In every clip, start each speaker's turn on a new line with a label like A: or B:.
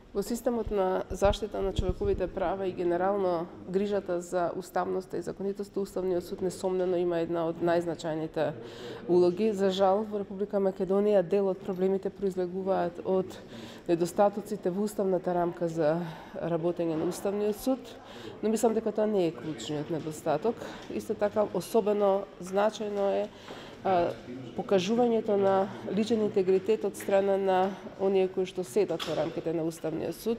A: Во системот на заштита на човековите права и генерално грижата за уставноста и законитоста, Уставниот суд несомнено има една од најзначајните улоги. За жал, во Република Македонија дел од проблемите произлегуваат од недостатоците во уставната рамка за работење на Уставниот суд, но мислам дека тоа не е клучниот недостаток. Исто така, особено значајно е покажувањето на личен интегритет од страна на оние кои што седат во рамките на Уставниот суд.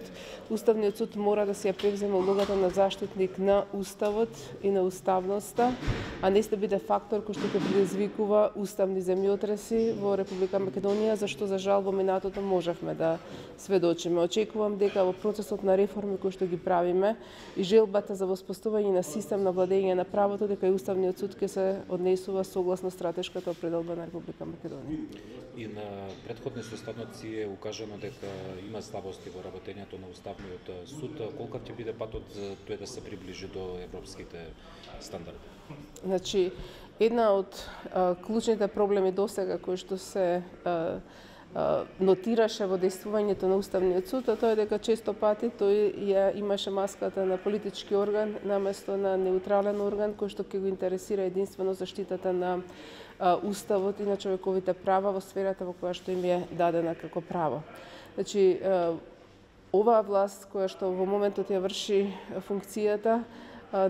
A: Уставниот суд мора да се ја превземе улогата на заштитник на Уставот и на уставноста, а не да биде фактор кој што ќе предизвикува уставни земјотреси во Република Македонија, зашто за жал во минатото можевме да сведочиме. Очекувам дека во процесот на реформи кои што ги правиме и желбата за воспоставување на систем на владење на правото, дека и Уставниот суд ќе се однесува согласно стратешката определба на Република Македонија.
B: И на претходни составници е укажано дека има слабости во работењето на Уставниот суд. Колкав ќе биде патот за тој да се приближи до европските стандарди?
A: Значи, една од клучните проблеми досега кои што се нотираше во действувањето на Уставниот суд, а тоа е дека често пати тој ја имаше маската на политички орган наместо на неутрален орган кој што ќе го интересира единствено заштитата на Уставот и на човековите права во сферата во која што им е дадена како право. Значи, оваа власт која што во моментот ја врши функцијата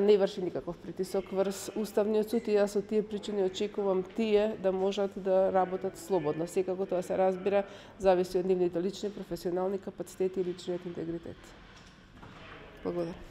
A: не врши никаков притисок врз Уставниот суд и јас од тие причини очекувам тие да можат да работат слободно. Секако тоа се разбира, зависи од нивните лични, професионални капацитети и личниот интегритет. Благодарам.